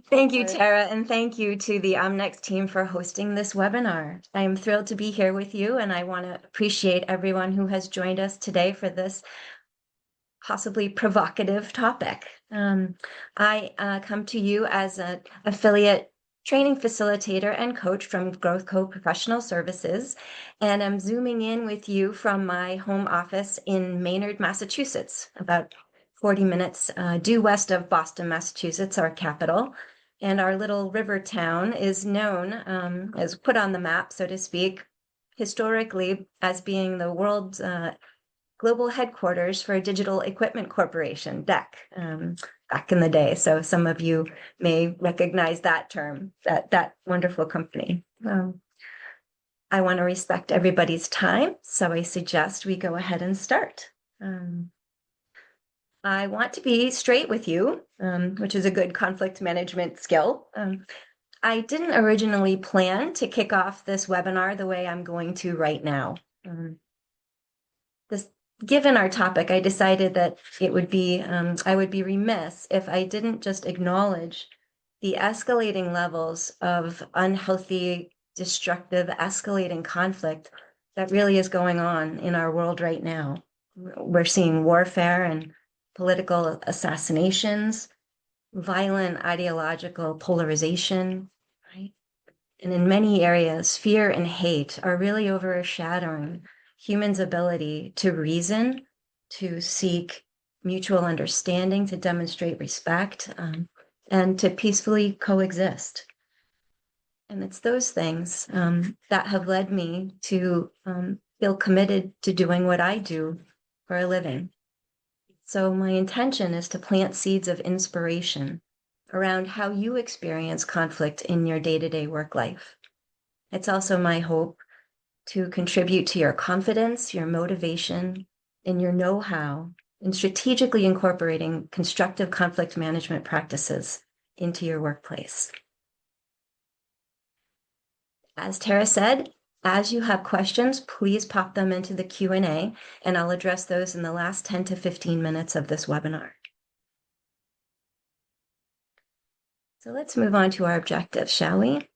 Thank you, But Tara, and thank you to the Omnext team for hosting this webinar. I am thrilled to be here with you, and I want to appreciate everyone who has joined us today for this possibly provocative topic. I come to you as an affiliate training facilitator and coach from Growth Co Professional Services, and I'm zooming in with you from my home office in Maynard, Massachusetts, about 40 minutes due west of Boston, Massachusetts, our capital. And our little river town is known, as put on the map, so to speak, historically as being the world's global headquarters for Digital Equipment Corporation, DEC, back in the day. So some of you may recognize that term, that wonderful company. I want to respect everybody's time, so I suggest we go ahead and start. I want to be straight with you, which is a good conflict management skill. I didn't originally plan to kick off this webinar the way I'm going to right now. This Given our topic, I decided that it would be I would be remiss if I didn't just acknowledge the escalating levels of unhealthy, destructive, escalating conflict that really is going on in our world right now. We're seeing warfare and political assassinations, violent ideological polarization, right? And in many areas, fear and hate are really overshadowing humans' ability to reason, to seek mutual understanding, to demonstrate respect, and to peacefully coexist. And it's those things that have led me to feel committed to doing what I do for a living. So my intention is to plant seeds of inspiration around how you experience conflict in your day-to-day work life. It's also my hope to contribute to your confidence, your motivation, and your know-how in strategically incorporating constructive conflict management practices into your workplace. As Tara said, as you have questions, please pop them into the Q&A, and I'll address those in the last 10 to 15 minutes of this webinar. So let's move on to our objectives, shall we?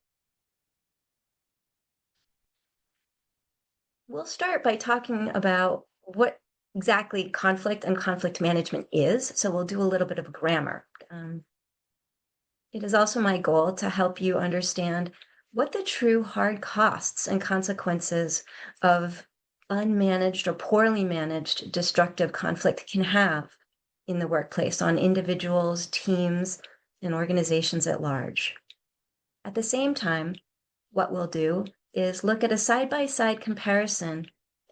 We'll start by talking about what exactly conflict and conflict management is. So we'll do a little bit of grammar. It is also my goal to help you understand what the true hard costs and consequences of unmanaged or poorly managed destructive conflict can have in the workplace on individuals, teams, and organizations at large. At the same time, what we'll do is look at a side-by-side comparison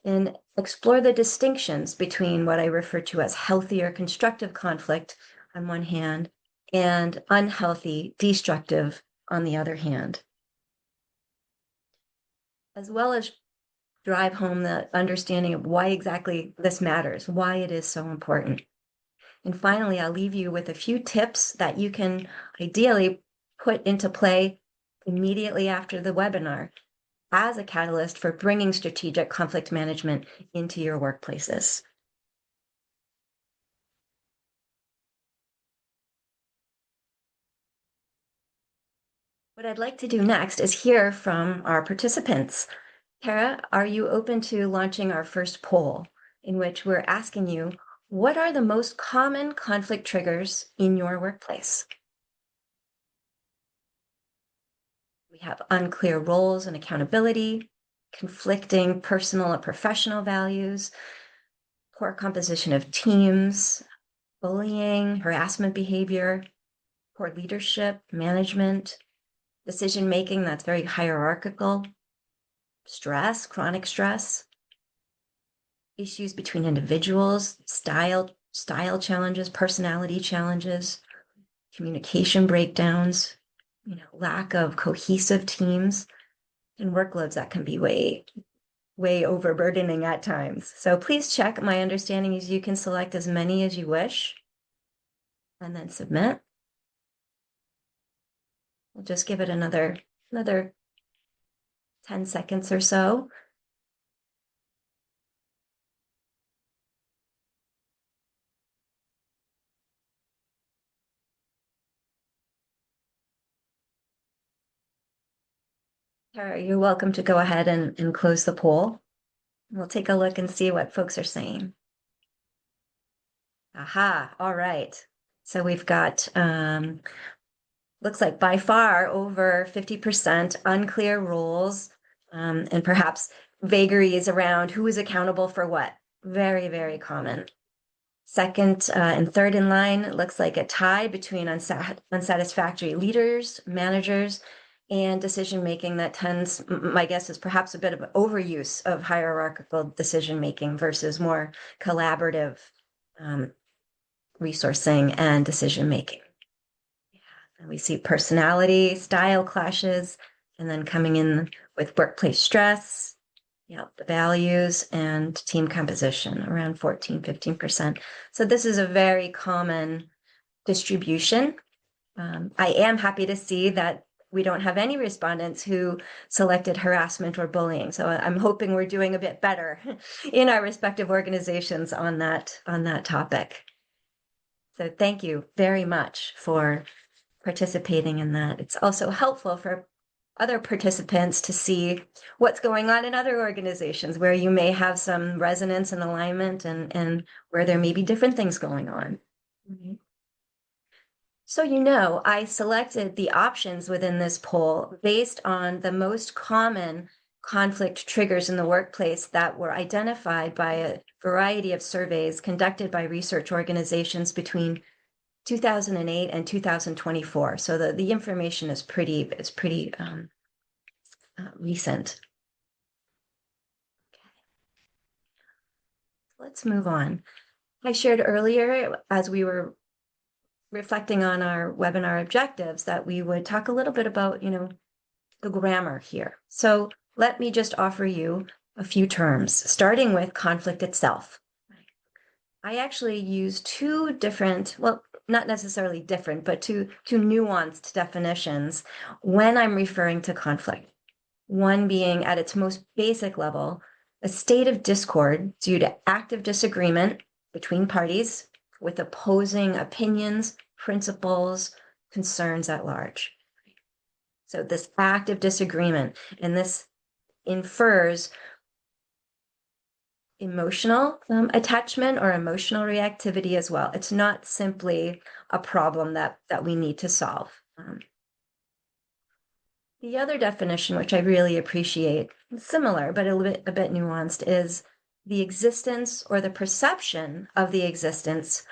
and explore the distinctions between what I refer to as healthy or constructive conflict on one hand and unhealthy, destructive on the other hand, as well as drive home the understanding of why exactly this matters, why it is so important. And finally, I'll leave you with a few tips that you can ideally put into play immediately after the webinar as a catalyst for bringing strategic conflict management into your workplaces. What I'd like to do next is hear from our participants. Tara, are you open to launching our first poll in which we're asking you, what are the most common conflict triggers in your workplace? We have unclear roles and accountability, conflicting personal and professional values, poor composition of teams, bullying, harassment behavior, poor leadership, management, decision-making that's very hierarchical, stress, chronic stress, issues between individuals, style challenges, personality challenges, communication breakdowns, lack of cohesive teams, and workloads that can be way overburdening at times. So please check. My understanding is you can select as many as you wish and then submit. We'll just give it another 10 seconds or so. Tara, you're welcome to go ahead and close the poll. We'll take a look and see what folks are saying. Aha, all right. So we've got, looks like by far over 50% unclear rules, and perhaps vagaries around who is accountable for what. Very, very common. Second and third in line, it looks like a tie between unsatisfactory leaders, managers, and decision-making that tends, my guess is perhaps a bit of overuse of hierarchical decision-making versus more collaborative resourcing and decision-making. And we see personality, style clashes, and then coming in with workplace stress, the values and team composition around 14-15%. So this is a very common distribution. I am happy to see that we don't have any respondents who selected harassment or bullying. So I'm hoping we're doing a bit better in our respective organizations on that topic. So thank you very much for participating in that. It's also helpful for other participants to see what's going on in other organizations where you may have some resonance and alignment and where there may be different things going on. Mm-hmm. So, I selected the options within this poll based on the most common conflict triggers in the workplace that were identified by a variety of surveys conducted by research organizations between 2008 and 2024. So the information is pretty recent. Okay. Let's move on. I shared earlier, as we were reflecting on our webinar objectives, that we would talk a little bit about, the grammar here. So let me just offer you a few terms, starting with conflict itself. I actually use two different, well, not necessarily different, but two nuanced definitions when I'm referring to conflict. One being at its most basic level, a state of discord due to active disagreement between parties with opposing opinions, principles, concerns at large. So this active disagreement, and this infers emotional attachment or emotional reactivity as well. It's not simply a problem that we need to solve. The other definition, which I really appreciate, similar but a bit nuanced, is the existence or the perception of the existence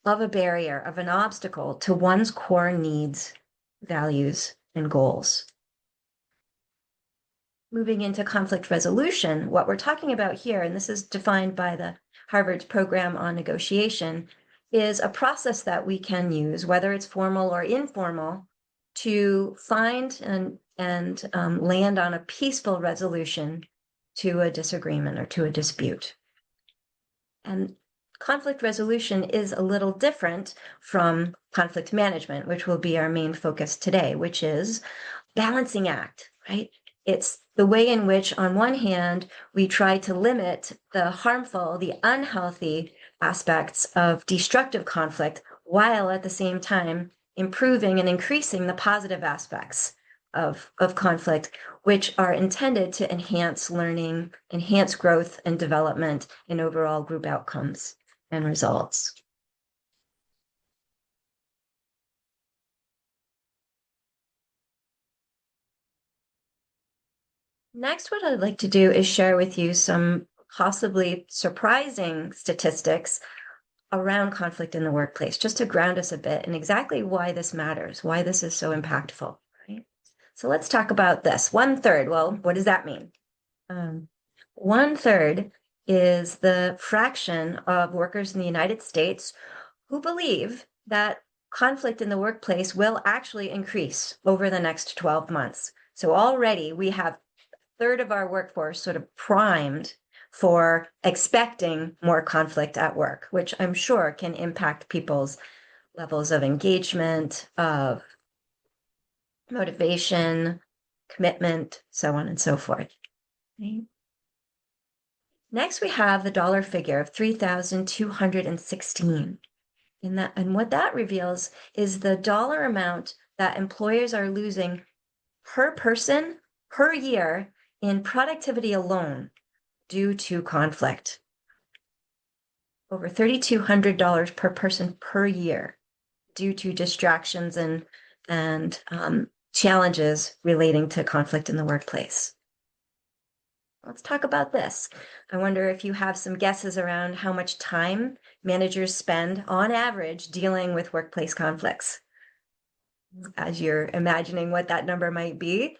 of a barrier, of an obstacle to one's core needs, values, and goals. Moving into conflict resolution, what we're talking about here, and this is defined by the Harvard's program on negotiation, is a process that we can use, whether it's formal or informal, to find and land on a peaceful resolution to a disagreement or to a dispute. And conflict resolution is a little different from conflict management, which will be our main focus today, which is balancing act, right? It's the way in which, on one hand, we try to limit the harmful, the unhealthy aspects of destructive conflict, while at the same time improving and increasing the positive aspects of conflict, which are intended to enhance learning, enhance growth and development, and overall group outcomes and results. Next, what I'd like to do is share with you some possibly surprising statistics around conflict in the workplace, just to ground us a bit in exactly why this matters, why this is so impactful. Right? So let's talk about this. 1/3, well, what does that mean? 1/3 is the fraction of workers in the United States who believe that conflict in the workplace will actually increase over the next 12 months. So already we have third of our workforce sort of primed for expecting more conflict at work, which I'm sure can impact people's levels of engagement, of motivation, commitment, so on and so forth. Okay. Next, we have the dollar figure of 3,216. And what that reveals is the dollar amount that employers are losing per person per year in productivity alone due to conflict. Over $3,200 per person per year due to distractions and challenges relating to conflict in the workplace. Let's talk about this. I wonder if you have some guesses around how much time managers spend on average dealing with workplace conflicts. As you're imagining what that number might be,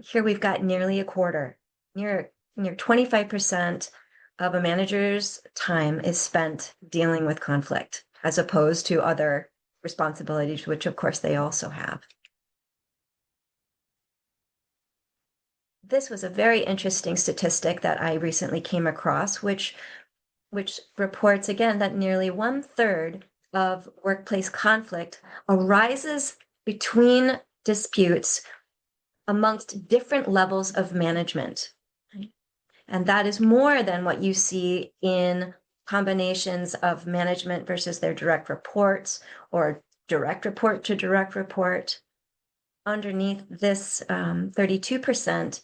here we've got nearly a quarter, near 25% of a manager's time is spent dealing with conflict, as opposed to other responsibilities, which of course they also have. This was a very interesting statistic that I recently came across, which reports again that nearly 1/3 of workplace conflict arises between disputes amongst different levels of management. And that is more than what you see in combinations of management versus their direct reports or direct report to direct report. Underneath this 32%,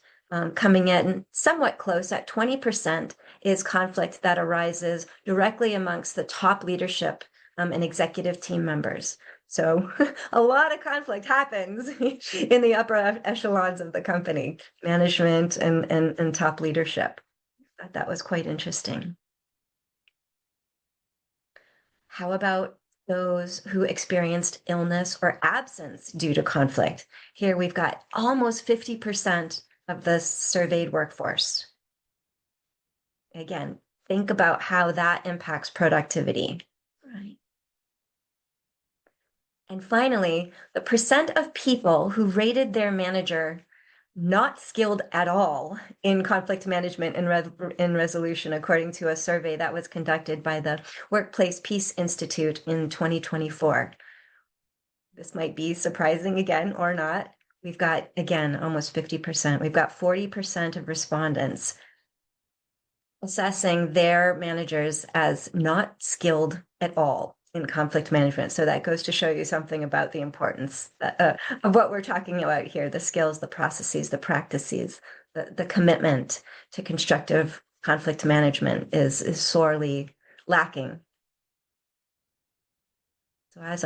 coming in somewhat close at 20%, is conflict that arises directly amongst the top leadership and executive team members. So a lot of conflict happens in the upper echelons of the company, management and top leadership. I thought that was quite interesting. How about those who experienced illness or absence due to conflict? Here we've got almost 50% of the surveyed workforce. Again, think about how that impacts productivity. Right. And finally, the percent of people who rated their manager not skilled at all in conflict management and resolution, according to a survey that was conducted by the Workplace Peace Institute in 2024. This might be surprising again or not. We've got, again, almost 50%. We've got 40% of respondents assessing their managers as not skilled at all in conflict management. So that goes to show you something about the importance of what we're talking about here, the skills, the processes, the practices, the commitment to constructive conflict management is sorely lacking. So as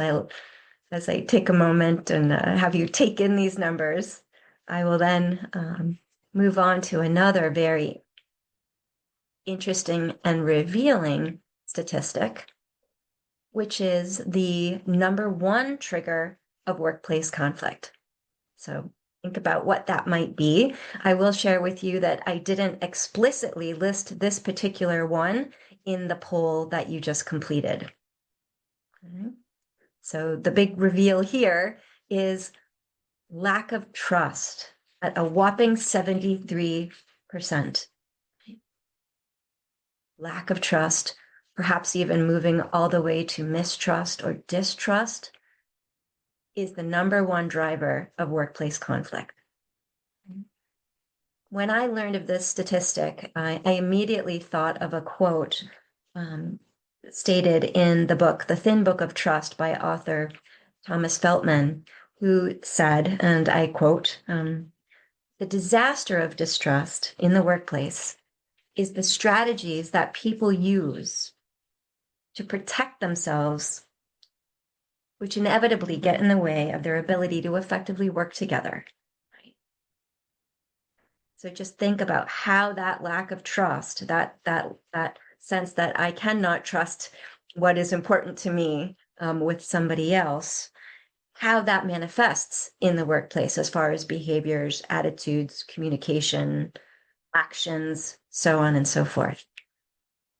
I take a moment and have you take in these numbers, I will then move on to another very interesting and revealing statistic, which is the number one trigger of workplace conflict. So think about what that might be. I will share with you that I didn't explicitly list this particular one in the poll that you just completed. Okay. So the big reveal here is lack of trust at a whopping 73%. Lack of trust, perhaps even moving all the way to mistrust or distrust, is the number one driver of workplace conflict. When I learned of this statistic, I immediately thought of a quote stated in the book, The Thin Book of Trust by author Thomas Feltman, who said, and I quote, "The disaster of distrust in the workplace is the strategies that people use to protect themselves, which inevitably get in the way of their ability to effectively work together." Right? So just think about how that lack of trust, that sense that I cannot trust what is important to me with somebody else, how that manifests in the workplace as far as behaviors, attitudes, communication, actions, so on and so forth.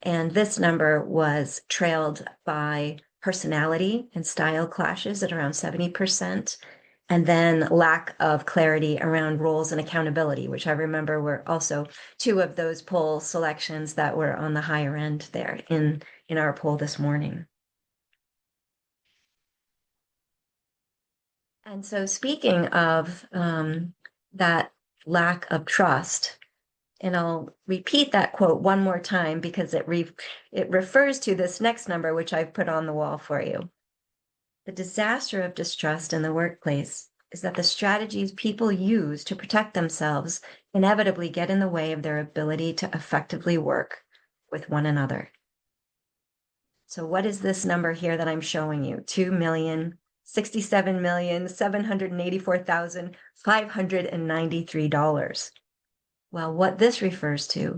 And this number was trailed by personality and style clashes at around 70%, and then lack of clarity around roles and accountability, which I remember were also two of those poll selections that were on the higher end there in our poll this morning. And so speaking of that lack of trust, and I'll repeat that quote one more time because it refers to this next number, which I've put on the wall for you. The disaster of distrust in the workplace is that the strategies people use to protect themselves inevitably get in the way of their ability to effectively work with one another. So what is this number here that I'm showing you? 2,067,784,593. Well, what this refers to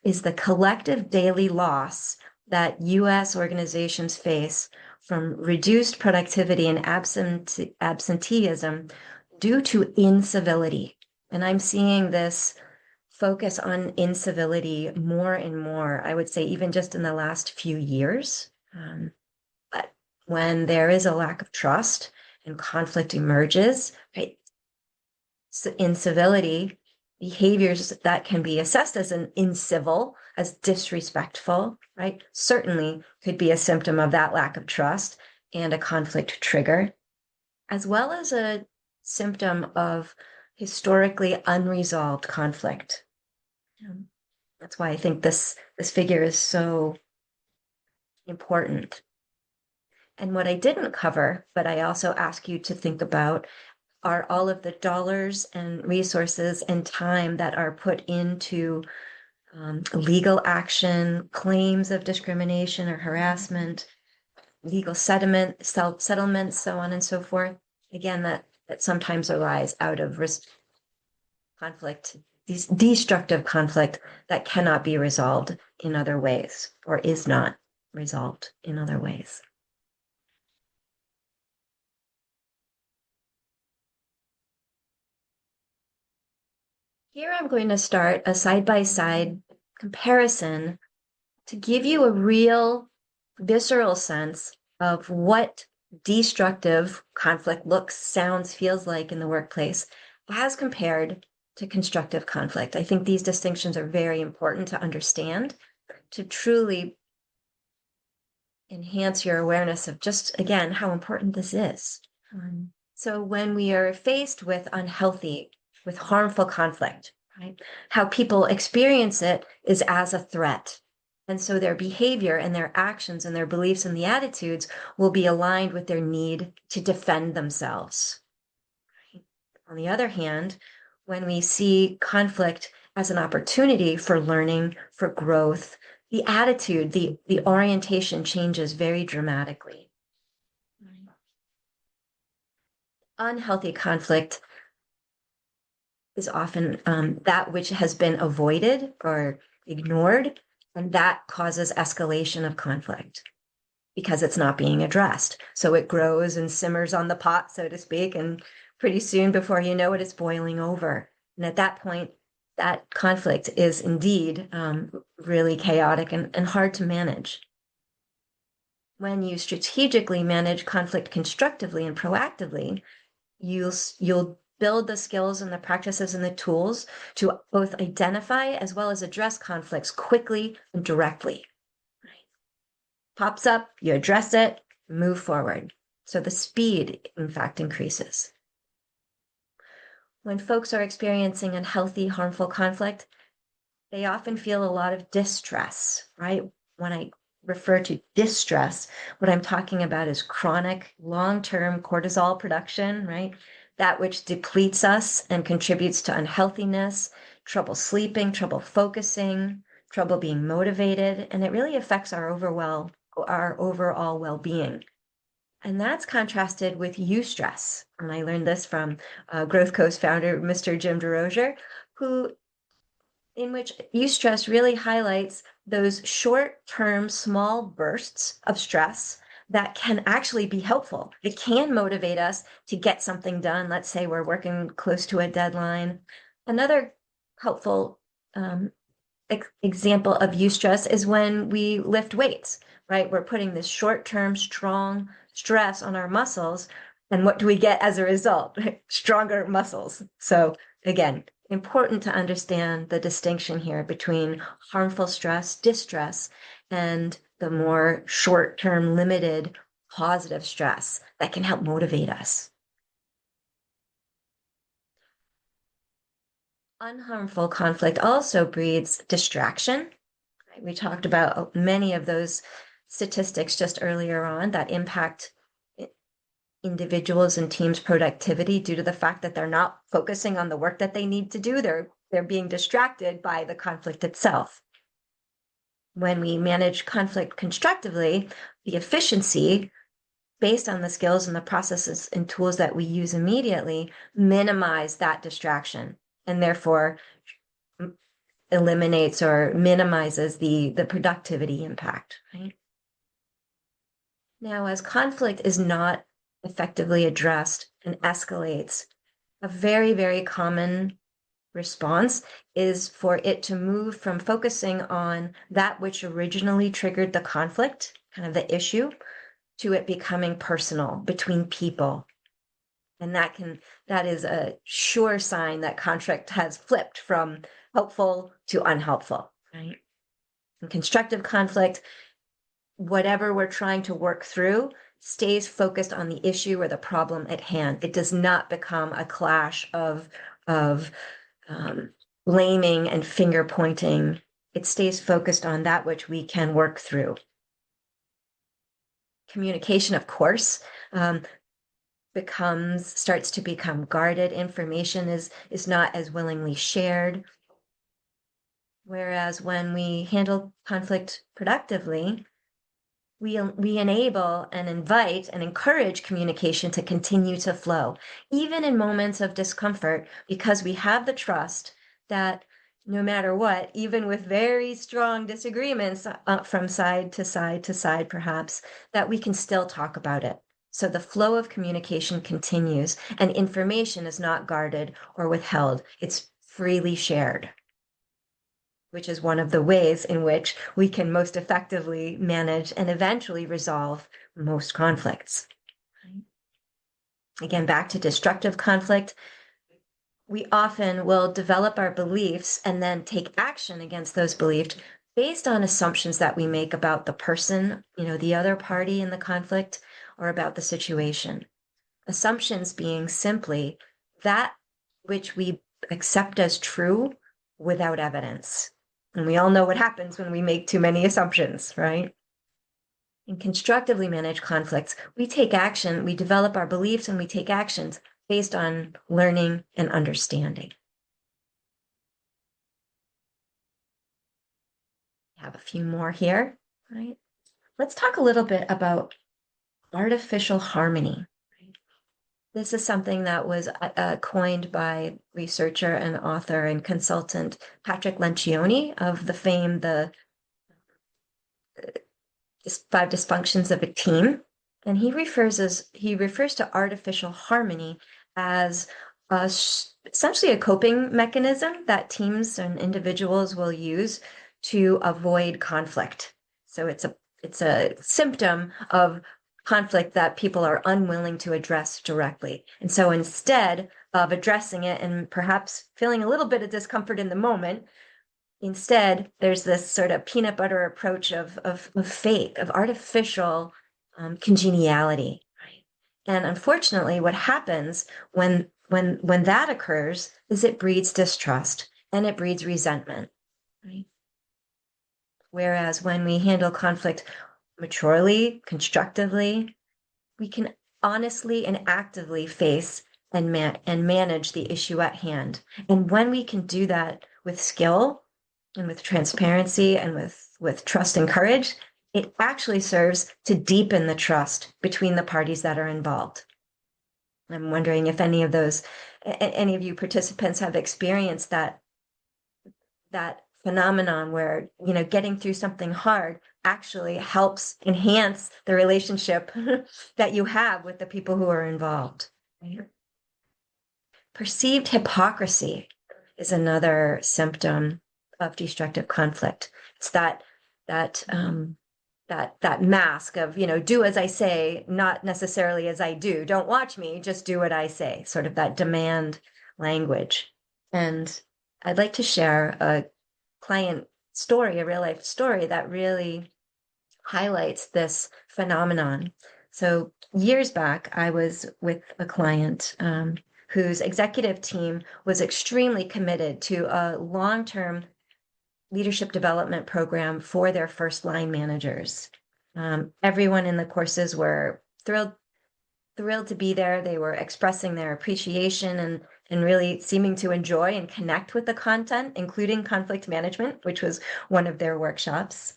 is the collective daily loss that US organizations face from reduced productivity and absenteeism due to incivility. And I'm seeing this focus on incivility more and more, I would say, even just in the last few years. But when there is a lack of trust and conflict emerges, right, so incivility, behaviors that can be assessed as an incivil, as disrespectful, right, certainly could be a symptom of that lack of trust and a conflict trigger, as well as a symptom of historically unresolved conflict. That's why I think this figure is so important. And what I didn't cover, but I also ask you to think about, are all of the dollars and resources and time that are put into legal action, claims of discrimination or harassment, legal settlements, so on and so forth. Again, that sometimes arise out of conflict, destructive conflict that cannot be resolved in other ways or is not resolved in other ways. Here I'm going to start a side-by-side comparison to give you a real visceral sense of what destructive conflict looks, sounds, feels like in the workplace as compared to constructive conflict. I think these distinctions are very important to understand to truly enhance your awareness of just, again, how important this is. So when we are faced with unhealthy, with harmful conflict, right, how people experience it is as a threat. And so their behavior and their actions and their beliefs and the attitudes will be aligned with their need to defend themselves. Right? On the other hand, when we see conflict as an opportunity for learning, for growth, the attitude, the orientation changes very dramatically. Unhealthy conflict is often that which has been avoided or ignored, and that causes escalation of conflict because it's not being addressed. So it grows and simmers on the pot, so to speak, and pretty soon, before you know it, it's boiling over. And at that point, that conflict is indeed really chaotic and hard to manage. When you strategically manage conflict constructively and proactively, you'll build the skills and the practices and the tools to both identify as well as address conflicts quickly and directly. Right? Pops up, you address it, move forward. So the speed, in fact, increases. When folks are experiencing unhealthy, harmful conflict, they often feel a lot of distress, right? When I refer to distress, what I'm talking about is chronic, long-term cortisol production, right? That which depletes us and contributes to unhealthiness, trouble sleeping, trouble focusing, trouble being motivated, and it really affects our overall well-being. And that's contrasted with eustress. And I learned this from Growth Coast founder, Mr. Jim DeRozier, in which eustress really highlights those short-term small bursts of stress that can actually be helpful. It can motivate us to get something done. Let's say we're working close to a deadline. Another helpful example of eustress is when we lift weights, right? We're putting this short-term, strong stress on our muscles. And what do we get as a result? Stronger muscles. So again, important to understand the distinction here between harmful stress, distress, and the more short-term, limited, positive stress that can help motivate us. Unharmful conflict also breeds distraction. We talked about many of those statistics just earlier on that impact individuals and teams' productivity due to the fact that they're not focusing on the work that they need to do. They're being distracted by the conflict itself. When we manage conflict constructively, the efficiency based on the skills and the processes and tools that we use immediately minimize that distraction, and therefore eliminates or minimizes the productivity impact, right? Now, as conflict is not effectively addressed and escalates, a very, very common response is for it to move from focusing on that which originally triggered the conflict, kind of the issue, to it becoming personal between people. And that is a sure sign that conflict has flipped from helpful to unhelpful, right? In constructive conflict, whatever we're trying to work through stays focused on the issue or the problem at hand. It does not become a clash of blaming and finger pointing. It stays focused on that which we can work through. Communication, of course, starts to become guarded. Information is not as willingly shared. Whereas when we handle conflict productively, we enable and invite and encourage communication to continue to flow, even in moments of discomfort, because we have the trust that no matter what, even with very strong disagreements from side to side to side, perhaps, that we can still talk about it. So the flow of communication continues, and information is not guarded or withheld. It's freely shared, which is one of the ways in which we can most effectively manage and eventually resolve most conflicts. Again, back to destructive conflict, we often will develop our beliefs and then take action against those beliefs based on assumptions that we make about the person, the other party in the conflict, or about the situation. Assumptions being simply that which we accept as true without evidence. And we all know what happens when we make too many assumptions, right? In constructively managed conflicts, we take action, we develop our beliefs, and we take actions based on learning and understanding. I have a few more here, right? Let's talk a little bit about artificial harmony. This is something that was coined by researcher and author and consultant Patrick Lencioni of the famed The 5 Dysfunctions of a Team. And he refers to artificial harmony as essentially a coping mechanism that teams and individuals will use to avoid conflict. So it's a symptom of conflict that people are unwilling to address directly. And so instead of addressing it and perhaps feeling a little bit of discomfort in the moment, instead there's this sort of peanut butter approach of fake, of artificial congeniality. Right? And unfortunately, what happens when that occurs is it breeds distrust and it breeds resentment. Right? Whereas when we handle conflict maturely, constructively, we can honestly and actively face and manage the issue at hand. And when we can do that with skill and with transparency and with trust and courage, it actually serves to deepen the trust between the parties that are involved. I'm wondering if any of you participants have experienced that phenomenon where, getting through something hard actually helps enhance the relationship that you have with the people who are involved. Right? Perceived hypocrisy is another symptom of destructive conflict. It's that mask of, do as I say, not necessarily as I do. Don't watch me, just do what I say. Sort of that demand language. And I'd like to share a client story, a real life story that really highlights this phenomenon. So years back, I was with a client whose executive team was extremely committed to a long-term leadership development program for their first line managers. Everyone in the courses were thrilled thrilled to be there. They were expressing their appreciation and really seeming to enjoy and connect with the content, including conflict management, which was one of their workshops.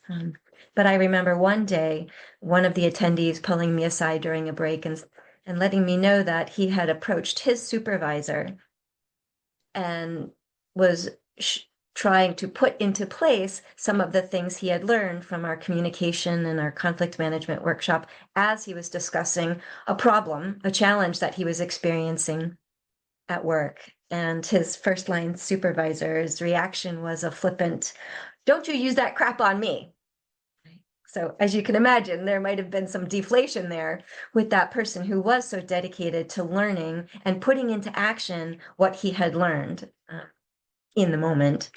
But I remember one day, one of the attendees pulling me aside during a break and letting me know that he had approached his supervisor and was trying to put into place some of the things he had learned from our communication and our conflict management workshop as he was discussing a problem, a challenge that he was experiencing at work. And his first line supervisor's reaction was a flippant, "Don't you use that crap on me." So as you can imagine, there might have been some deflation there with that person who was so dedicated to learning and putting into action what he had learned in the moment.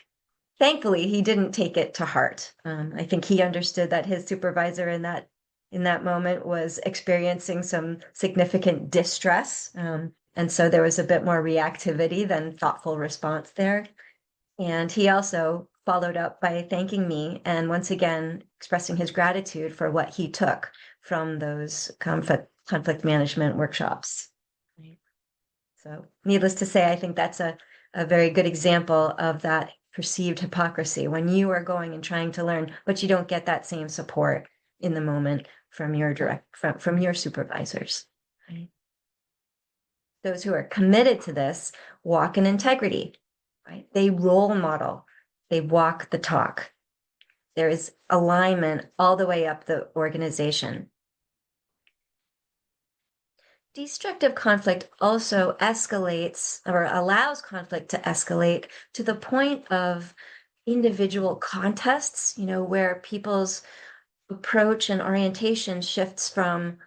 Thankfully, he didn't take it to heart. I think he understood that his supervisor in that moment was experiencing some significant distress. And so there was a bit more reactivity than thoughtful response there. And he also followed up by thanking me and once again expressing his gratitude for what he took from those conflict management workshops. So needless to say, I think that's a very good example of that perceived hypocrisy when you are going and trying to learn, but you don't get that same support in the moment from your supervisors. Right? Those who are committed to this walk in integrity. Right? They role model, they walk the talk. There is alignment all the way up the organization. Destructive conflict also escalates or allows conflict to escalate to the point of individual contests, where people's approach and orientation shifts from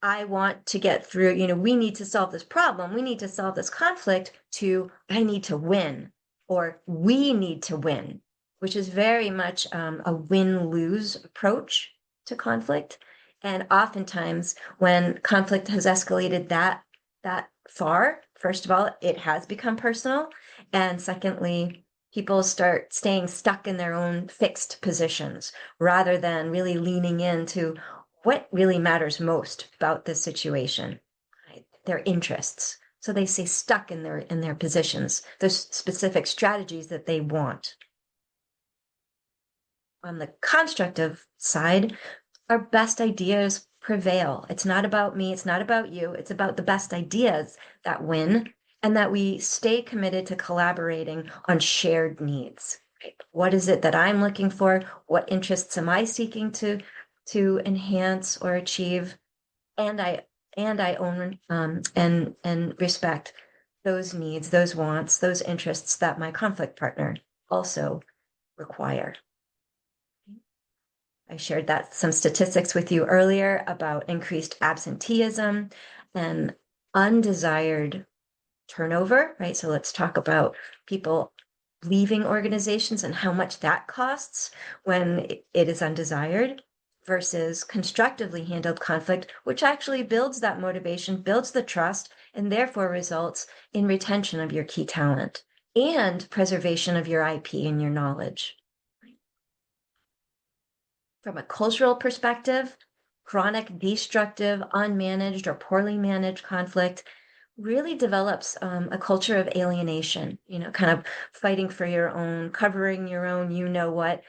I want to get through, we need to solve this problem, we need to solve this conflict, to I need to win, or we need to win, which is very much a win-lose approach to conflict. And oftentimes when conflict has escalated that far, first of all, it has become personal. And secondly, people start staying stuck in their own fixed positions rather than really leaning into what really matters most about this situation, right? Their interests. So they stay stuck in their positions, those specific strategies that they want. On the constructive side, our best ideas prevail. It's not about me, it's not about you, it's about the best ideas that win, and that we stay committed to collaborating on shared needs. Right? What is it that I'm looking for? What interests am I seeking to enhance or achieve? And I own and respect those needs, those wants, those interests that my conflict partner also require. I shared some statistics with you earlier about increased absenteeism and undesired turnover, right? So let's talk about people leaving organizations and how much that costs when it is undesired versus constructively handled conflict, which actually builds that motivation, builds the trust, and therefore results in retention of your key talent and preservation of your IP and your knowledge. From a cultural perspective, chronic, destructive, unmanaged, or poorly managed conflict really develops a culture of alienation, kind of fighting for your own, covering your own, what.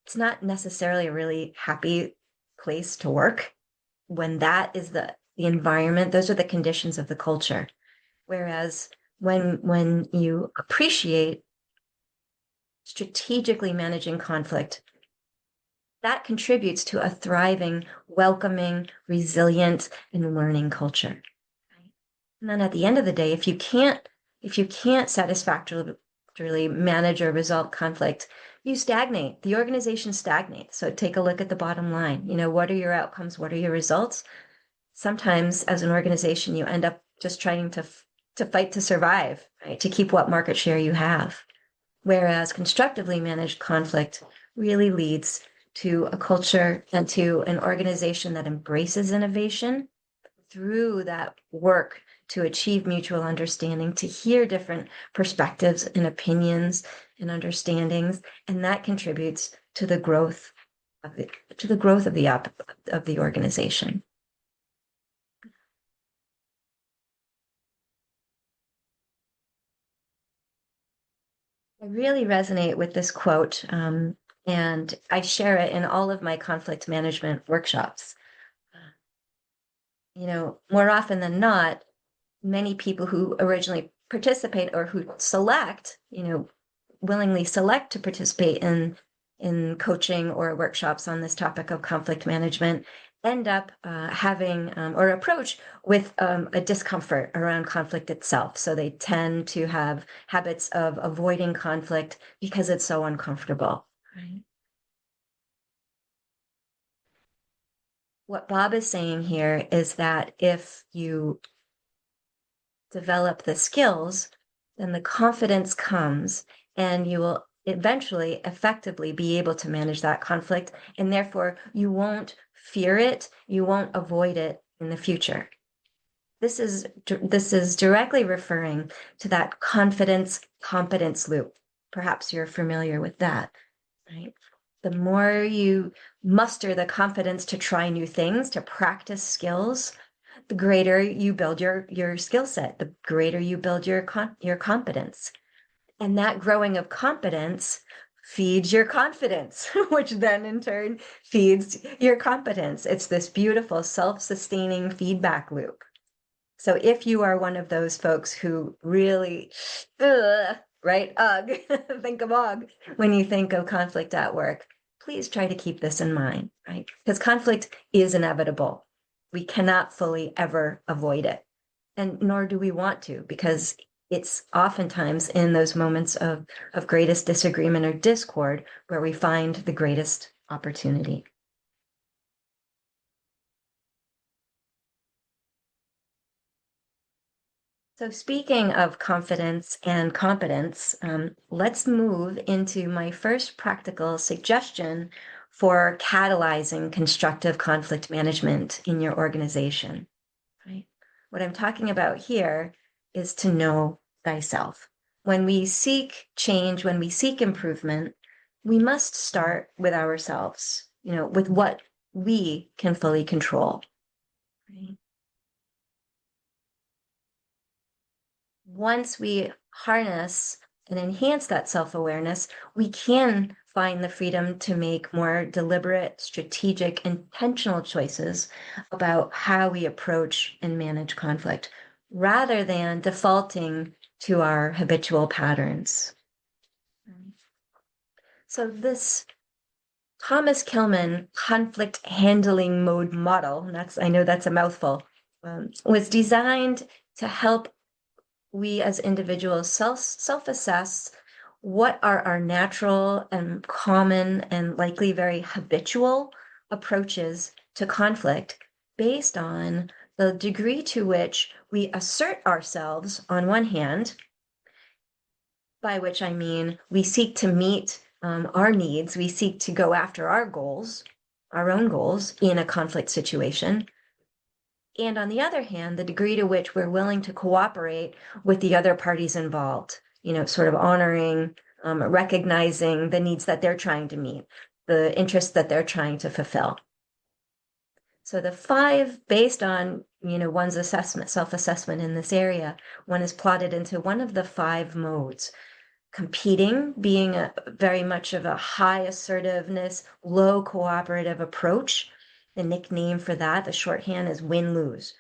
It's not necessarily a really happy place to work when that is the environment, those are the conditions of the culture. Whereas when you appreciate strategically managing conflict, that contributes to a thriving, welcoming, resilient, and learning culture. Right? And then at the end of the day, if you can't satisfactorily manage or resolve conflict, you stagnate. The organization stagnates. So take a look at the bottom line. What are your outcomes? What are your results? Sometimes as an organization, you end up just trying to fight to survive, right? To keep what market share you have. Whereas constructively managed conflict really leads to a culture and to an organization that embraces innovation through that work to achieve mutual understanding, to hear different perspectives and opinions and understandings, and that contributes to the growth of the organization. I really resonate with this quote, and I share it in all of my conflict management workshops. More often than not, many people who originally participate or who select, willingly select to participate in coaching or workshops on this topic of conflict management end up having or approach with a discomfort around conflict itself. So they tend to have habits of avoiding conflict because it's so uncomfortable. Right. What Bob is saying here is that if you develop the skills, then the confidence comes and you will eventually effectively be able to manage that conflict. And therefore, you won't fear it, you won't avoid it in the future. This is directly referring to that confidence competence loop. Perhaps you're familiar with that, right? The more you muster the confidence to try new things, to practice skills, the greater you build your skill set, the greater you build your competence. And that growing of competence feeds your confidence, which then in turn feeds your competence. It's this beautiful self-sustaining feedback loop. So if you are one of those folks who really, right, think of when you think of conflict at work, please try to keep this in mind, right? Because conflict is inevitable. We cannot fully ever avoid it. And nor do we want to, because it's oftentimes in those moments of greatest disagreement or discord where we find the greatest opportunity. So speaking of confidence and competence, let's move into my first practical suggestion for catalyzing constructive conflict management in your organization. Right? What I'm talking about here is to know thyself. When we seek change, when we seek improvement, we must start with ourselves, with what we can fully control. Right? Once we harness and enhance that self-awareness, we can find the freedom to make more deliberate, strategic, intentional choices about how we approach and manage conflict, rather than defaulting to our habitual patterns. So this Thomas Kilmann conflict handling mode model, I know that's a mouthful, was designed to help we as individuals self-assess what are our natural and common and likely very habitual approaches to conflict based on the degree to which we assert ourselves on one hand, by which I mean we seek to meet our needs, we seek to go after our goals, our own goals in a conflict situation. And on the other hand, the degree to which we're willing to cooperate with the other parties involved, sort of honoring, recognizing the needs that they're trying to meet, the interests that they're trying to fulfill. So the 5, based on, one's self-assessment in this area, one is plotted into one of the 5 modes. Competing being very much of a high assertiveness, low cooperative approach. The nickname for that, the shorthand, is win-lose.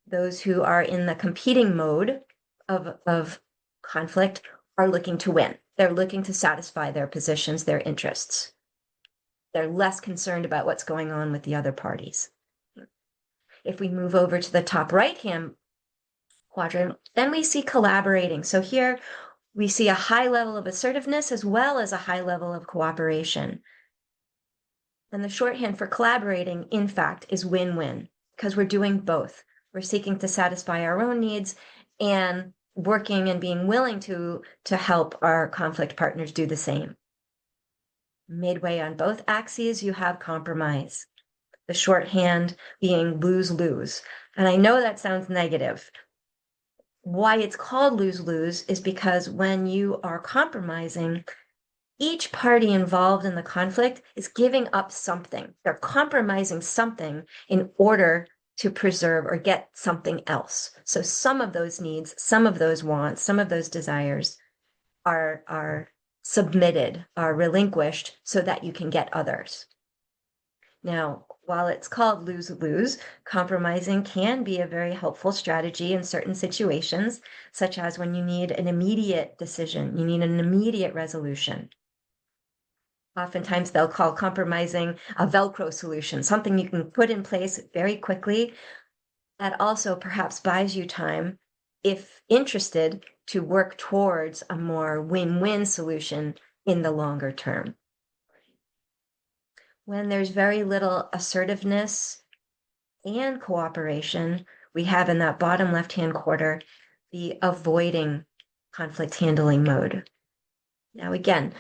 Those who are in the competing mode of conflict are looking to win. They're looking to satisfy their positions, their interests. They're less concerned about what's going on with the other parties. If we move over to the top right-hand quadrant, then we see collaborating. So here we see a high level of assertiveness as well as a high level of cooperation. And the shorthand for collaborating, in fact, is win-win, because we're doing both. We're seeking to satisfy our own needs and working and being willing to help our conflict partners do the same. Midway on both axes, you have compromise. The shorthand being lose-lose. And I know that sounds negative. Why it's called lose-lose is because when you are compromising, each party involved in the conflict is giving up something. They're compromising something in order to preserve or get something else. So some of those needs, some of those wants, some of those desires are submitted, are relinquished so that you can get others. Now, while it's called lose-lose, compromising can be a very helpful strategy in certain situations, such as when you need an immediate decision, you need an immediate resolution. Oftentimes they'll call compromising a Velcro solution, something you can put in place very quickly that also perhaps buys you time, if interested, to work towards a more win-win solution in the longer term. When there's very little assertiveness and cooperation, we have in that bottom left-hand quarter the avoiding conflict handling mode. Now, again,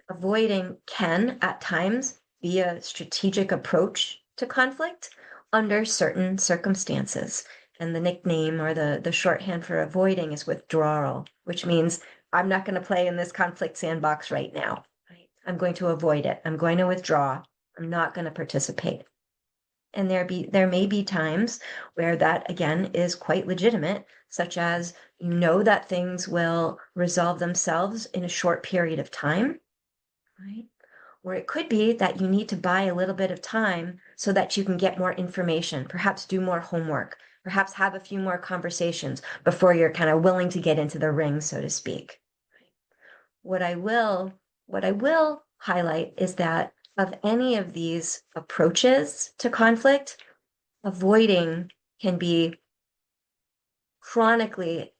avoiding can at times be a strategic approach to conflict under certain circumstances. And the nickname or the shorthand for avoiding is withdrawal, which means I'm not going to play in this conflict sandbox right now. Right? I'm going to avoid it. I'm going to withdraw. I'm not going to participate. And there may be times where that, again, is quite legitimate, such as you know that things will resolve themselves in a short period of time, right? Or it could be that you need to buy a little bit of time so that you can get more information, perhaps do more homework, perhaps have a few more conversations before you're kind of willing to get into the ring, so to speak. What I will highlight is that of any of these approaches to conflict, avoiding can be chronically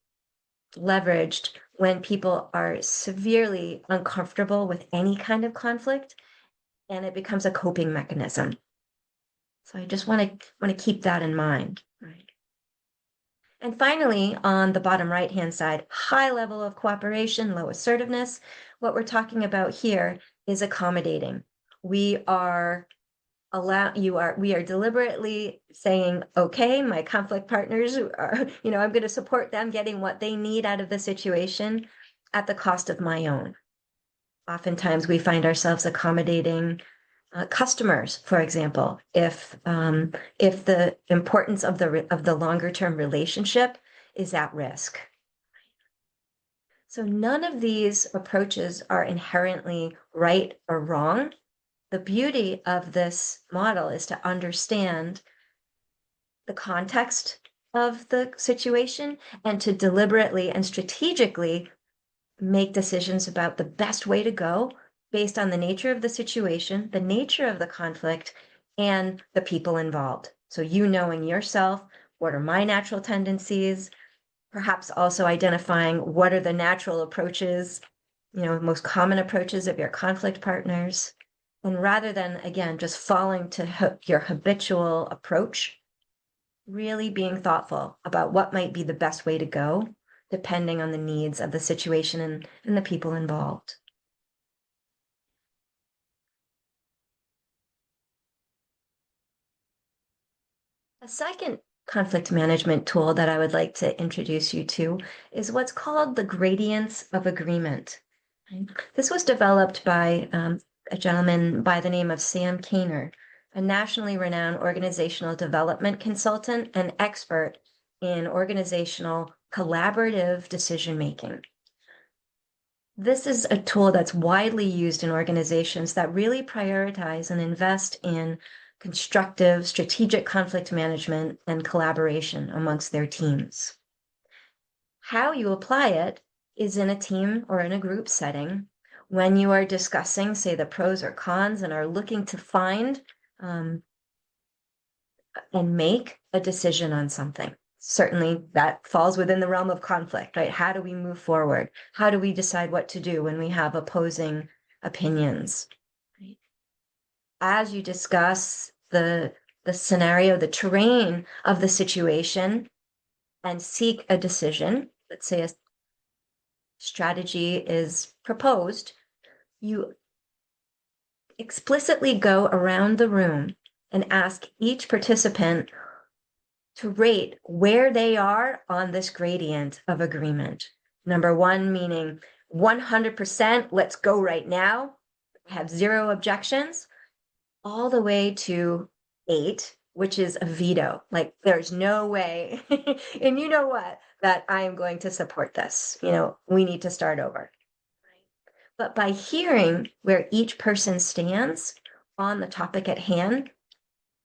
leveraged when people are severely uncomfortable with any kind of conflict, and it becomes a coping mechanism. So I just want to keep that in mind. Right. And finally, on the bottom right-hand side, high level of cooperation, low assertiveness. What we're talking about here is accommodating. We are deliberately saying, okay, my conflict partners are, I'm going to support them getting what they need out of the situation at the cost of my own. Oftentimes we find ourselves accommodating customers, for example, if the importance of the longer term relationship is at risk. So none of these approaches are inherently right or wrong. The beauty of this model is to understand the context of the situation and to deliberately and strategically make decisions about the best way to go based on the nature of the situation, the nature of the conflict, and the people involved. So you knowing yourself, what are my natural tendencies, perhaps also identifying what are the natural approaches, most common approaches of your conflict partners. And rather than, again, just falling to your habitual approach, really being thoughtful about what might be the best way to go, depending on the needs of the situation and the people involved. A second conflict management tool that I would like to introduce you to is what's called the gradients of agreement. This was developed by a gentleman by the name of Sam Kainer, a nationally renowned organizational development consultant and expert in organizational collaborative decision-making. This is a tool that's widely used in organizations that really prioritize and invest in constructive, strategic conflict management and collaboration amongst their teams. How you apply it is in a team or in a group setting when you are discussing, say, the pros or cons and are looking to find and make a decision on something. Certainly that falls within the realm of conflict, right? How do we move forward? How do we decide what to do when we have opposing opinions? Right? As you discuss the scenario, the terrain of the situation, and seek a decision, let's say a strategy is proposed, you explicitly go around the room and ask each participant to rate where they are on this gradient of agreement. Number 1 meaning 100%, let's go right now, I have 0 objections, all the way to 8, which is a veto. Like there's no way. And you know what? that I am going to support this. We need to start over. But by hearing where each person stands on the topic at hand,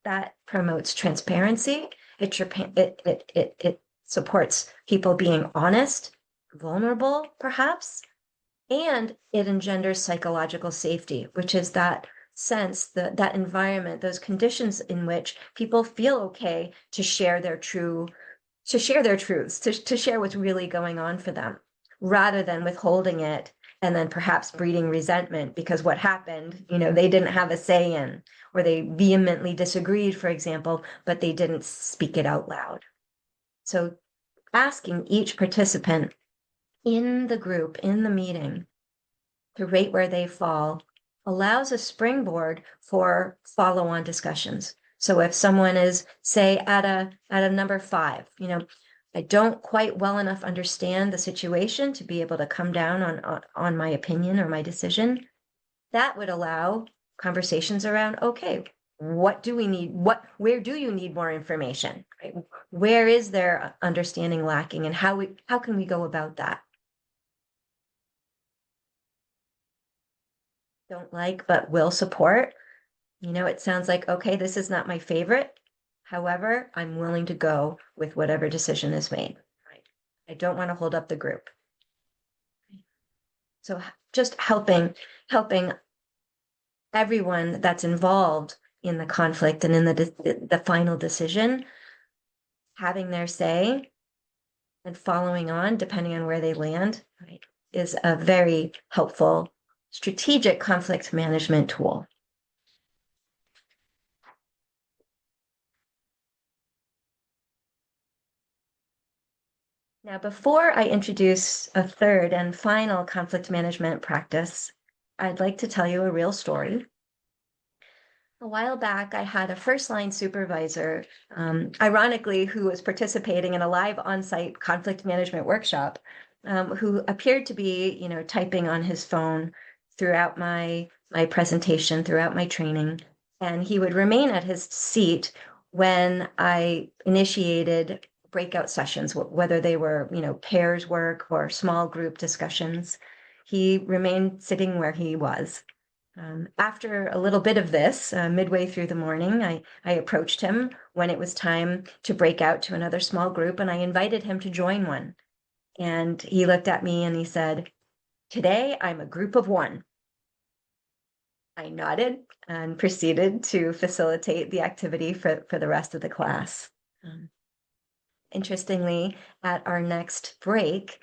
that promotes transparency. It supports people being honest, vulnerable, perhaps, and it engenders psychological safety, which is that sense, that environment, those conditions in which people feel okay to share their truths, to share what's really going on for them, rather than withholding it and then perhaps breeding resentment because what happened, they didn't have a say in, or they vehemently disagreed, for example, but they didn't speak it out loud. So asking each participant in the group, in the meeting, to rate where they fall allows a springboard for follow-on discussions. So if someone is, say, at a number 5, I don't quite well enough understand the situation to be able to come down on my opinion or my decision, that would allow conversations around, okay, what do we need? Where do you need more information? Right? Where is there understanding lacking, and how can we go about that? Don't like, but will support. It sounds like, okay, this is not my favorite. However, I'm willing to go with whatever decision is made. Right? I don't want to hold up the group. So just helping everyone that's involved in the conflict and in the final decision, having their say and following on, depending on where they land, right, is a very helpful strategic conflict management tool. Now, before I introduce a third and final conflict management practice, I'd like to tell you a real story. A while back, I had a first-line supervisor, ironically, who was participating in a live on-site conflict management workshop, who appeared to be, typing on his phone throughout my presentation, throughout my training, and he would remain at his seat when I initiated breakout sessions, whether they were, pairs work or small group discussions. He remained sitting where he was. After a little bit of this, midway through the morning, I approached him when it was time to break out to another small group, and I invited him to join one. And he looked at me and he said, "Today, I'm a group of 1." I nodded and proceeded to facilitate the activity for the rest of the class. Interestingly, at our next break,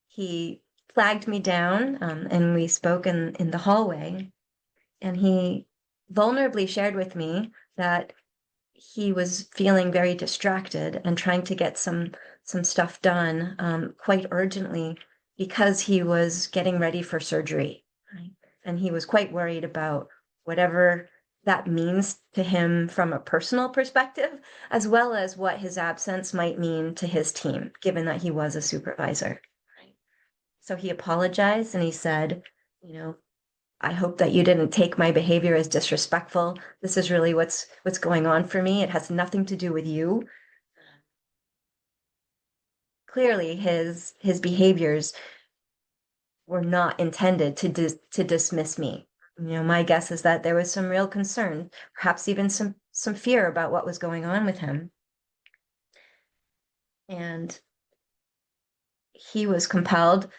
he flagged me down, and we spoke in the hallway. And he vulnerably shared with me that he was feeling very distracted and trying to get some stuff done quite urgently because he was getting ready for surgery. Right? And he was quite worried about whatever that means to him from a personal perspective, as well as what his absence might mean to his team, given that he was a supervisor. Right? So he apologized and he said, I hope that you didn't take my behavior as disrespectful. This is really what's going on for me. It has nothing to do with you. Clearly, his behaviors were not intended to dismiss me. My guess is that there was some real concern, perhaps even some fear about what was going on with him. And he was compelled,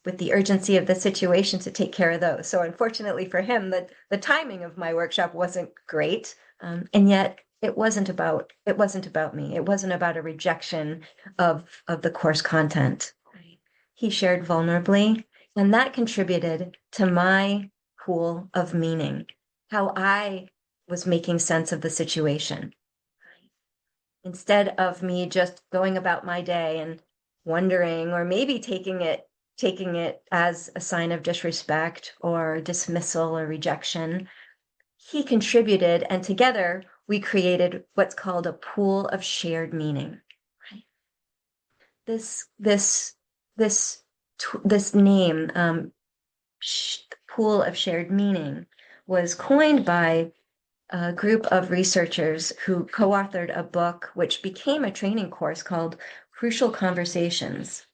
with the urgency of the situation, to take care of those. So unfortunately for him, the timing of my workshop wasn't great. And yet it wasn't about me. It wasn't about a rejection of the course content. He shared vulnerably, and that contributed to my pool of meaning, how I was making sense of the situation. Instead of me just going about my day and wondering, or maybe taking it as a sign of disrespect or dismissal or rejection, he contributed, and together we created what's called a pool of shared meaning. Right? This name, pool of shared meaning, was coined by a group of researchers who co-authored a book which became a training course called crucial conversations.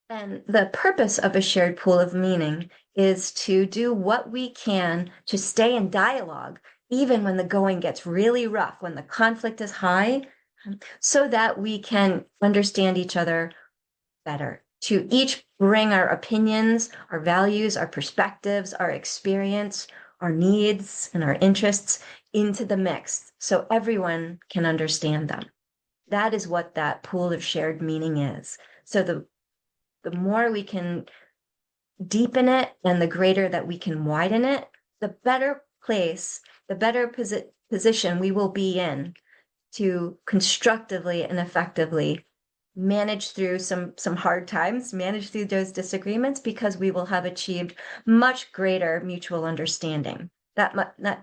And the purpose of a shared pool of meaning is to do what we can to stay in dialogue, even when the going gets really rough, when the conflict is high, so that we can understand each other better, to each bring our opinions, our values, our perspectives, our experience, our needs, and our interests into the mix so everyone can understand them. That is what that pool of shared meaning is. So the more we can deepen it and the greater that we can widen it, the better place, the better position we will be in to constructively and effectively manage through some hard times, manage through those disagreements, because we will have achieved much greater mutual understanding. That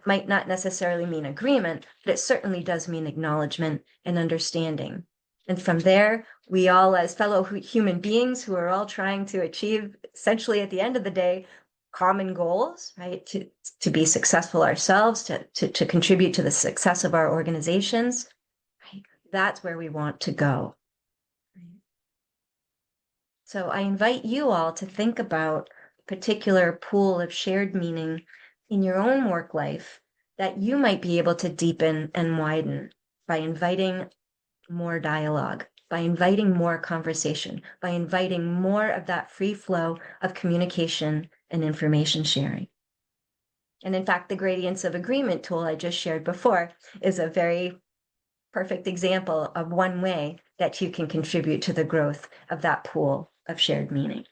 might not necessarily mean agreement, but it certainly does mean acknowledgement and understanding. And from there, we all, as fellow human beings who are all trying to achieve, essentially at the end of the day, common goals, right? To be successful ourselves, to contribute to the success of our organizations, right? That's where we want to go. So I invite you all to think about a particular pool of shared meaning in your own work life that you might be able to deepen and widen by inviting more dialogue, by inviting more conversation, by inviting more of that free flow of communication and information sharing. And in fact, the gradients of agreement tool I just shared before is a very perfect example of one way that you can contribute to the growth of that pool of shared meaning.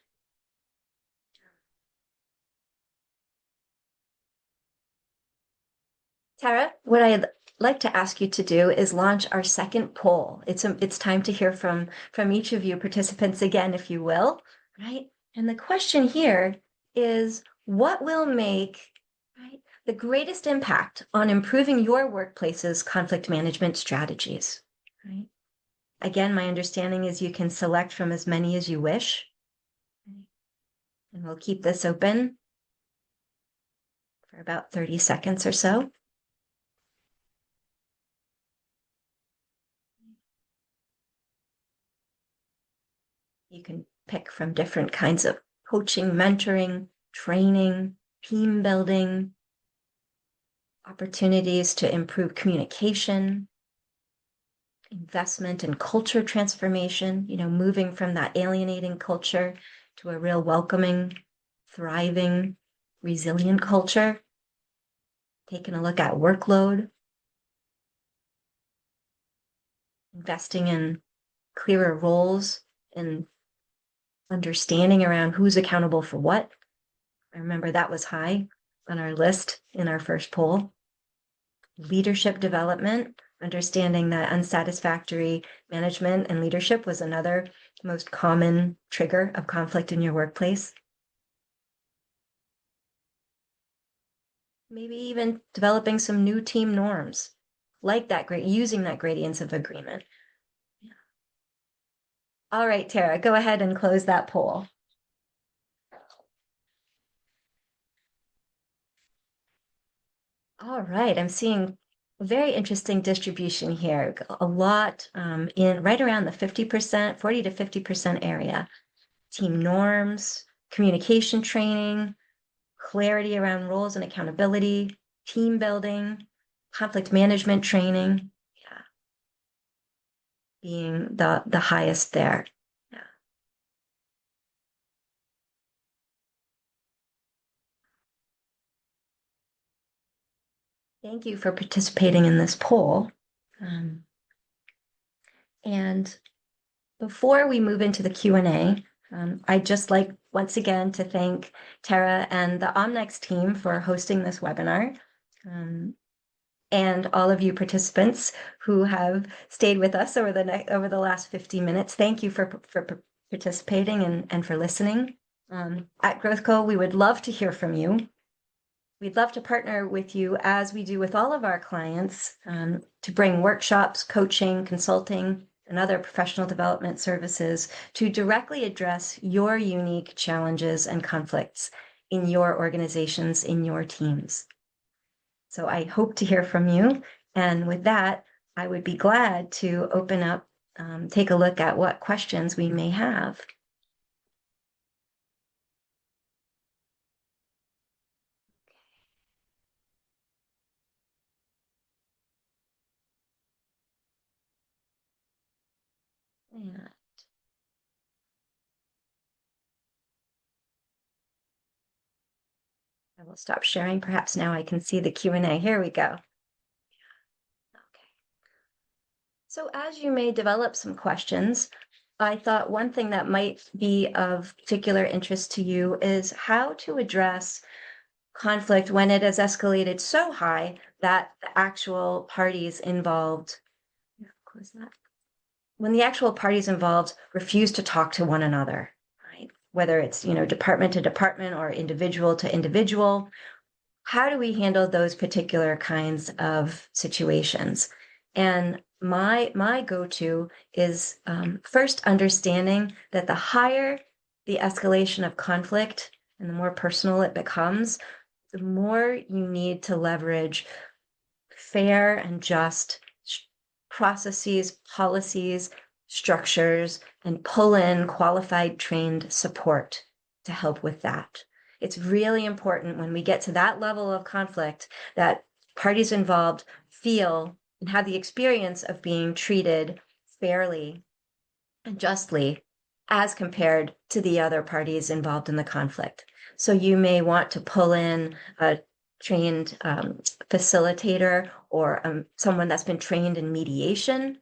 Tara, what I'd like to ask you to do is launch our second poll. It's time to hear from each of you participants again, if you will, right? And the question here is, what will make, right, the greatest impact on improving your workplace's conflict management strategies, right? Again, my understanding is you can select from as many as you wish. And we'll keep this open for about 30 seconds or so. You can pick from different kinds of coaching, mentoring, training, team building, opportunities to improve communication, investment and culture transformation, moving from that alienating culture to a real welcoming, thriving, resilient culture. Taking a look at workload, investing in clearer roles and understanding around who's accountable for what. I remember that was high on our list in our first poll. Leadership development, understanding that unsatisfactory management and leadership was another most common trigger of conflict in your workplace. Maybe even developing some new team norms, like using that gradients of agreement. Yeah. All right, Tara, go ahead and close that poll. All right, I'm seeing a very interesting distribution here. A lot in right around the 50%, 40 to 50% area. Team norms, communication training, clarity around roles and accountability, team building, conflict management training, yeah, being the highest there. Yeah. Thank you for participating in this poll. And before we move into the Q&A, I'd just like once again to thank Tara and the Omnex team for hosting this webinar. And all of you participants who have stayed with us over the last 50 minutes. Thank you for participating and for listening. At GrowthCo, we would love to hear from you. We'd love to partner with you, as we do with all of our clients, to bring workshops, coaching, consulting, and other professional development services to directly address your unique challenges and conflicts in your organizations, in your teams. So I hope to hear from you. And with that, I would be glad to open up, take a look at what questions we may have. Yeah. I will stop sharing. Perhaps now I can see the Q&A. Here we go. Okay. So as you may develop some questions, I thought one thing that might be of particular interest to you is how to address conflict when it has escalated so high that the actual parties involved, close that, when the actual parties involved refuse to talk to one another, right? Whether it's, department to department or individual to individual. How do we handle those particular kinds of situations? And my go-to is first understanding that the higher the escalation of conflict and the more personal it becomes, the more you need to leverage fair and just processes, policies, structures, and pull in qualified, trained support to help with that. It's really important when we get to that level of conflict that parties involved feel and have the experience of being treated fairly and justly as compared to the other parties involved in the conflict. So you may want to pull in a trained facilitator or someone that's been trained in mediation.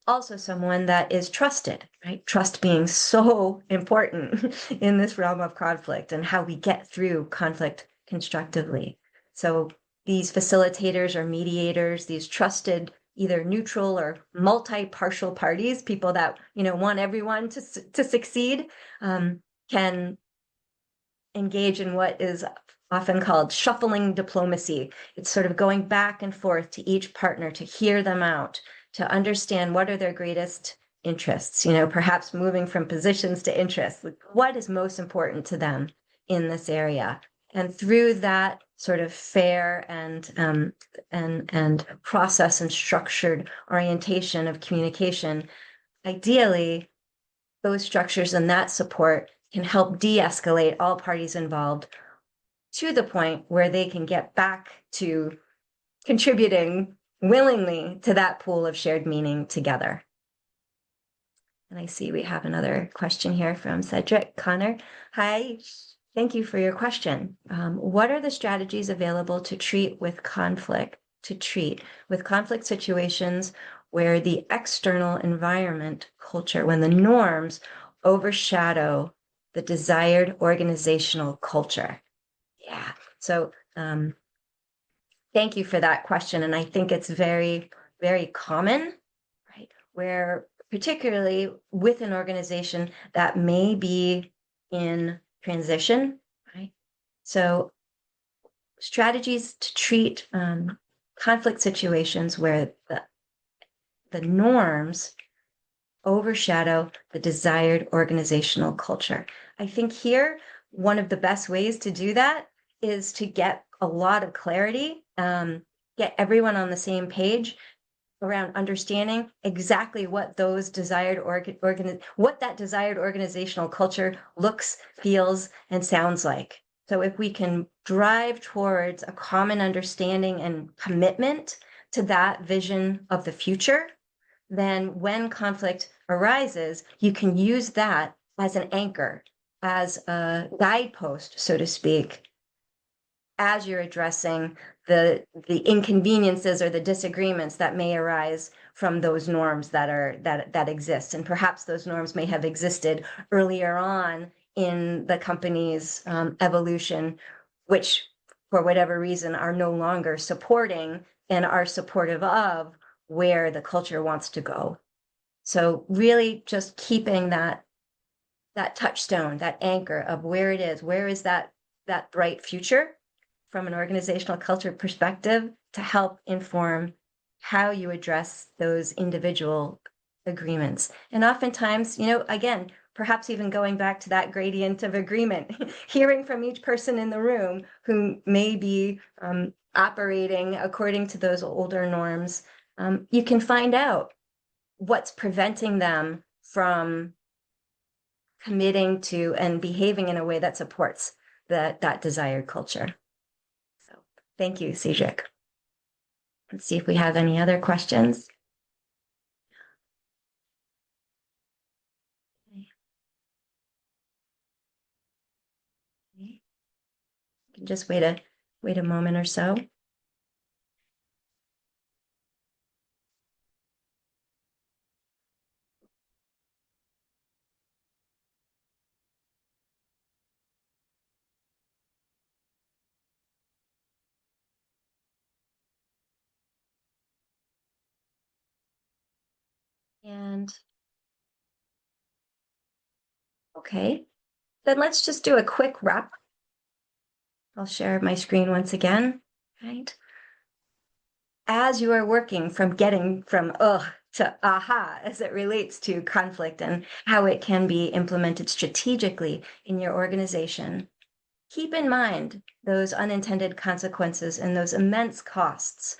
Also someone that is trusted, right? Trust being so important in this realm of conflict and how we get through conflict constructively. So these facilitators or mediators, these trusted either neutral or multi-partial parties, people that want everyone to succeed, can engage in what is often called shuffling diplomacy. It's sort of going back and forth to each partner to hear them out, to understand what are their greatest interests, perhaps moving from positions to interests. What is most important to them in this area? And through that sort of fair and process and structured orientation of communication, ideally, those structures and that support can help de-escalate all parties involved to the point where they can get back to contributing willingly to that pool of shared meaning together. And I see we have another question here from Cedric Connor. Hi, thank you for your question. What are the strategies available to treat with conflict situations where the external environment culture, when the norms overshadow the desired organizational culture? Yeah, so thank you for that question. And I think it's very, very common, right? Where particularly with an organization that may be in transition, right? So strategies to treat conflict situations where the norms overshadow the desired organizational culture. I think here, one of the best ways to do that is to get a lot of clarity, get everyone on the same page around understanding exactly what those desired what that desired organizational culture looks, feels, and sounds like. So if we can drive towards a common understanding and commitment to that vision of the future, then when conflict arises, you can use that as an anchor, as a guidepost, so to speak, as you're addressing the inconveniences or the disagreements that may arise from those norms that exist. And perhaps those norms may have existed earlier on in the company's evolution, which for whatever reason are no longer supporting and are supportive of where the culture wants to go. So really just keeping that touchstone, that anchor of where it is, where is that bright future from an organizational culture perspective to help inform how you address those individual agreements. And oftentimes, again, perhaps even going back to that gradient of agreement, hearing from each person in the room who may be operating according to those older norms, you can find out what's preventing them from committing to and behaving in a way that supports that desired culture. So thank you, Cedric. Let's see if we have any other questions. Okay. Just wait a moment or so. And okay, then let's just do a quick wrap. I'll share my screen once again, right? As you are working from getting from ugh to aha as it relates to conflict and how it can be implemented strategically in your organization, keep in mind those unintended consequences and those immense costs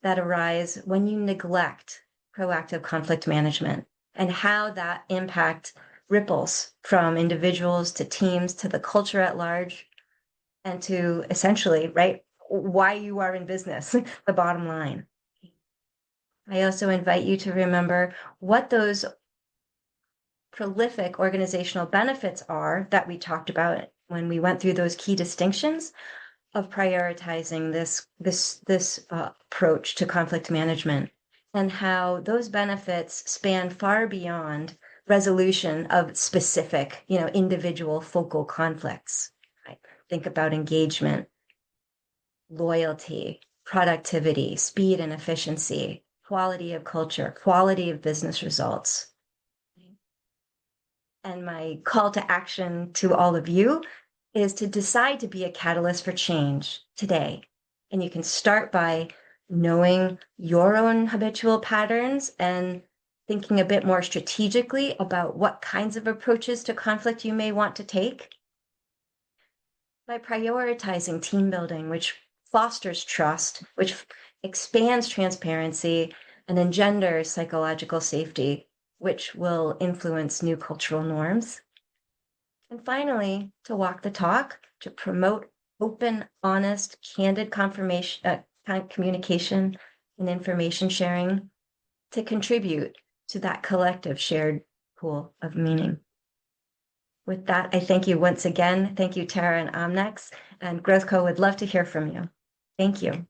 that arise when you neglect proactive conflict management and how that impact ripples from individuals to teams to the culture at large and to essentially, right, why you are in business, the bottom line. I also invite you to remember what those prolific organizational benefits are that we talked about when we went through those key distinctions of prioritizing this approach to conflict management, and how those benefits span far beyond resolution of specific, individual focal conflicts. Right? Think about engagement, loyalty, productivity, speed and efficiency, quality of culture, quality of business results. And my call to action to all of you is to decide to be a catalyst for change today. And you can start by knowing your own habitual patterns and thinking a bit more strategically about what kinds of approaches to conflict you may want to take. By prioritizing team building, which fosters trust, which expands transparency and engenders psychological safety, which will influence new cultural norms. And finally, to walk the talk, to promote open, honest, candid communication and information sharing, to contribute to that collective shared pool of meaning. With that, I thank you once again. Thank you, Tara and Omnex, and GrowthCo would love to hear from you. Thank you.